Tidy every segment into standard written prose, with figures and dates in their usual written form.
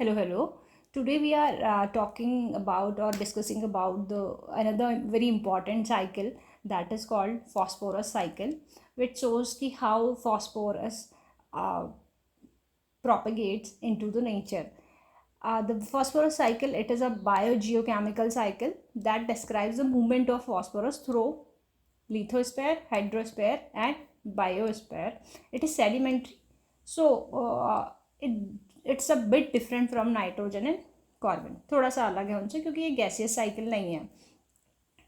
Hello. Today we are talking about or discussing about the another very important cycle that is called phosphorus cycle, which shows how phosphorus uh, propagates into the nature. The phosphorus cycle, it is a biogeochemical cycle that describes the movement of phosphorus through lithosphere, hydrosphere, and biosphere. It is sedimentary, so it's a bit different from nitrogen and carbon. थोड़ा सा अलग है उनसे क्योंकि ये gaseous cycle नहीं है.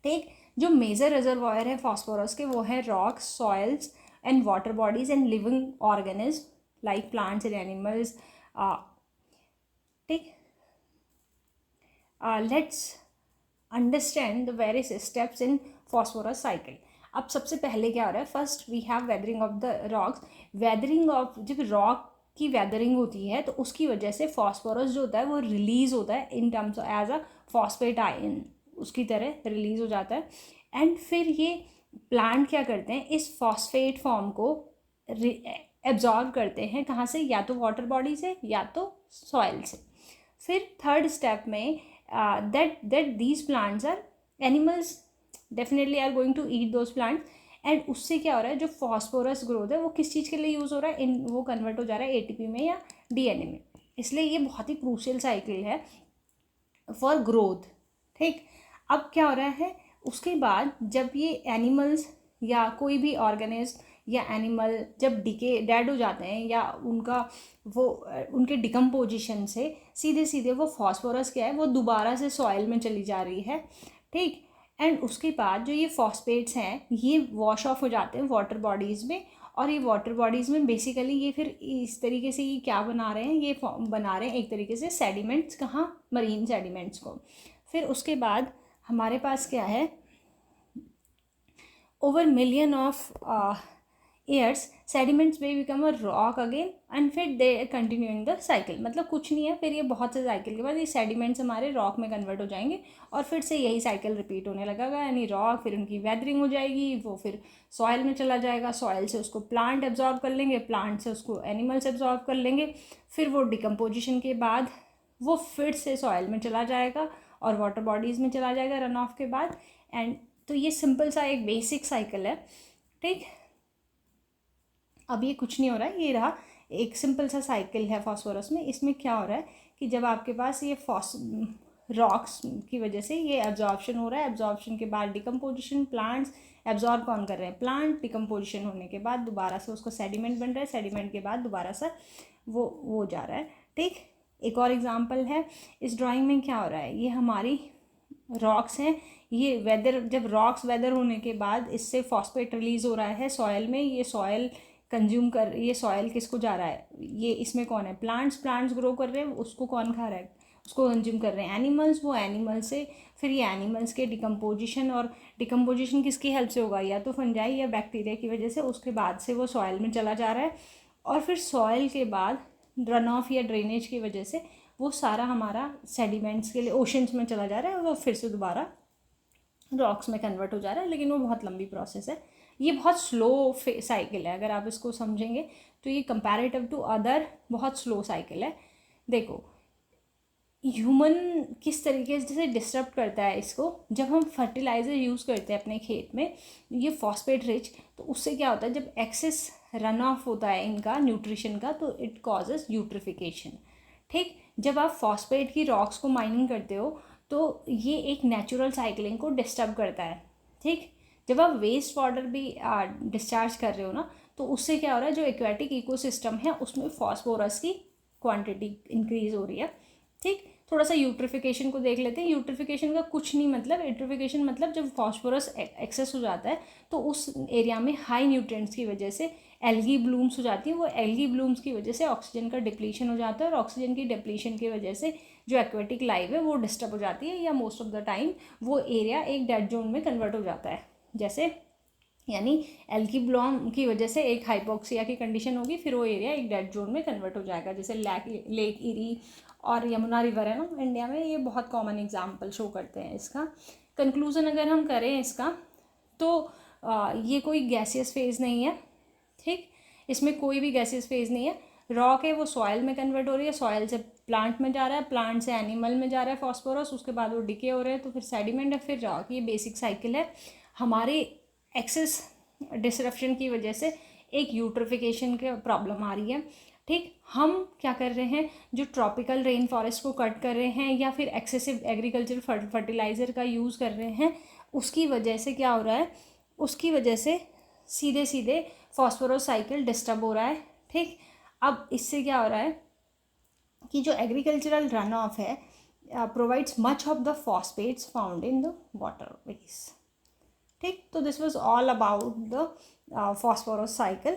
ठीक. जो मेजर रिजर्वायर है फॉस्फोरस के वो है rocks, soils and water bodies and living organism like plants and animals. ठीक. Let's understand the various steps in phosphorus cycle. अब सबसे पहले क्या हो रहा है, first we have weathering of the rocks. Weathering of, जब रॉक की वेदरिंग होती है तो उसकी वजह से फॉस्फोरस जो होता है वो रिलीज होता है in terms as a phosphate ion, उसकी तरह रिलीज हो जाता है. एंड फिर ये प्लांट क्या करते हैं, इस फॉस्फेट फॉर्म को एब्जॉर्ब करते हैं. कहाँ से? या तो वाटर बॉडी से या तो सॉइल से. फिर थर्ड स्टेप में that these plants are animals definitely are going to eat those plants. And उससे क्या हो रहा है, जो फॉस्फोरस ग्रोथ है वो किस चीज़ के लिए यूज़ हो रहा है, वो कन्वर्ट हो जा रहा है एटीपी में या डीएनए में. इसलिए ये बहुत ही क्रूशियल साइकिल है फॉर ग्रोथ. ठीक. अब क्या हो रहा है, उसके बाद जब ये एनिमल्स या कोई भी ऑर्गेनिज्म या एनिमल जब डेड हो जाते हैं या उनके डिकम्पोजिशन से सीधे सीधे वो फॉस्फोरस क्या है वो दोबारा से सॉइल में चली जा रही है. ठीक. एंड उसके बाद जो ये फॉस्फेट्स हैं ये वॉश ऑफ हो जाते हैं वाटर बॉडीज़ में. और ये वाटर बॉडीज़ में बेसिकली ये फिर इस तरीके से ये क्या बना रहे हैं, ये बना रहे हैं एक तरीके से सेडिमेंट्स. कहाँ? मरीन सेडिमेंट्स को. फिर उसके बाद हमारे पास क्या है, over million of years sediments may become a rock again and फिर they continuing the cycle. मतलब कुछ नहीं है, फिर ये बहुत से साइकिल के बाद ये sediments हमारे रॉक में कन्वर्ट हो जाएंगे और फिर से यही साइकिल रिपीट होने लगेगा. यानी रॉक, फिर उनकी वेदरिंग हो जाएगी, वो फिर सॉइल में चला जाएगा, सॉइल से उसको प्लांट एब्जॉर्ब कर लेंगे, प्लांट से उसको एनिमल्स एब्जॉर्ब कर लेंगे. फिर वो डिकम्पोजिशन के बाद वो फिर से सॉइल में चला जाएगा और वाटर बॉडीज़ में चला जाएगा रन ऑफ के बाद. एंड तो ये सिंपल सा एक बेसिक साइकिल है. ठीक. अब ये कुछ नहीं हो रहा है, ये रहा एक सिंपल सा साइकिल है फॉस्फोरस में. इसमें क्या हो रहा है कि जब आपके पास ये रॉक्स की वजह से ये एब्जॉर्प्शन हो रहा है, एब्जॉर्प्शन के बाद डिकम्पोजिशन, प्लांट्स एब्जॉर्ब कौन कर रहे हैं, प्लांट. डिकम्पोजिशन होने के बाद दोबारा से उसको सेडिमेंट बन रहा है, सेडिमेंट के बाद दोबारा से वो जा रहा है. ठीक. एक और एग्जांपल है इस ड्राइंग में. क्या हो रहा है, ये हमारी रॉक्स हैं. ये वेदर, जब रॉक्स वेदर होने के बाद इससे फॉस्फेट रिलीज़ हो रहा है सॉयल में. ये सॉयल कंज्यूम कर, ये सॉयल किसको जा रहा है, ये इसमें कौन है, प्लांट्स ग्रो कर रहे हैं, उसको कौन खा रहा है, उसको कंज्यूम कर रहे हैं एनिमल्स. वो एनिमल से फिर ये एनिमल्स के डिकम्पोजिशन, और डिकम्पोजिशन किसकी हेल्प से होगा, या तो फंजाई या बैक्टीरिया की वजह से. उसके बाद से वो सॉयल में चला जा रहा है और फिर सॉयल के बाद रन ऑफ या ड्रेनेज की वजह से वो सारा हमारा सेडिमेंट्स के लिए ओशंस में चला जा रहा है और वो फिर से दोबारा रॉक्स में कन्वर्ट हो जा रहा है. लेकिन वो बहुत लंबी प्रोसेस है, ये बहुत स्लो साइकिल है. अगर आप इसको समझेंगे तो ये कंपैरेटिव टू अदर बहुत स्लो साइकिल है. देखो ह्यूमन किस तरीके से डिस्टर्ब करता है इसको, जब हम फर्टिलाइज़र यूज़ करते हैं अपने खेत में ये फॉस्फेट रिच, तो उससे क्या होता है जब एक्सेस रन ऑफ होता है इनका न्यूट्रिशन का तो इट कॉजेज यूट्रिफिकेशन. ठीक. जब आप फॉस्फेट की रॉक्स को माइनिंग करते हो तो ये एक नेचुरल साइकिलिंग को डिस्टर्ब करता है. ठीक. जब आप वेस्ट वाटर भी डिस्चार्ज कर रहे हो ना तो उससे क्या हो रहा है, जो एक्वेटिक इकोसिस्टम है उसमें फॉस्फोरस की क्वांटिटी इंक्रीज हो रही है. ठीक. थोड़ा सा यूट्रिफिकेशन को देख लेते हैं. यूट्रिफिकेशन का कुछ नहीं मतलब, यूट्रिफिकेशन मतलब जब फॉस्फोरस एक्सेस हो जाता है तो उस एरिया में हाई न्यूट्रिएंट्स की वजह से एल्गी ब्लूम्स हो जाती है. वो एल्गी ब्लूम्स की वजह से ऑक्सीजन का डिप्लीशन हो जाता है और ऑक्सीजन की डिप्लीशन की वजह से जो एक्वेटिक लाइफ है वो डिस्टर्ब हो जाती है, या मोस्ट ऑफ द टाइम वो एरिया एक डेड जोन में कन्वर्ट हो जाता है. जैसे यानी एल्गी ब्लूम की वजह से एक हाइपोक्सिया की कंडीशन होगी, फिर वो एरिया एक डेड जोन में कन्वर्ट हो जाएगा. जैसे लेक इरी और यमुना रिवर है ना इंडिया में, ये बहुत कॉमन एग्जाम्पल शो करते हैं इसका. कंक्लूज़न अगर हम करें इसका तो ये कोई गैसियस फेज़ नहीं है. ठीक. इसमें कोई भी गैसियस फेज़ नहीं है. रॉक है वो सॉइल में कन्वर्ट हो रही है, सॉइल से प्लांट में जा रहा है, प्लांट से एनिमल में जा रहा है फॉस्फोरस, उसके बाद वो डिके हो रहे हैं तो फिर सेडिमेंट है, फिर रॉक। ये बेसिक साइकिल है। हमारी एक्सेस डिसरप्शन की वजह से एक यूट्रिफिकेशन की प्रॉब्लम आ रही है। ठीक, हम क्या कर रहे हैं, जो ट्रॉपिकल रेन फॉरेस्ट को कट कर रहे हैं या फिर एक्सेसिव एग्रीकल्चर फर्टिलाइज़र का यूज़ कर रहे हैं, उसकी वजह से क्या हो रहा है, उसकी वजह से सीधे सीधे फॉस्फोरस साइकिल डिस्टर्ब हो रहा है। ठीक, अब इससे क्या हो रहा है कि जो एग्रीकल्चरल रन ऑफ है provides much of the phosphates found in the water veg. ठीक, तो this was all about the phosphorus cycle.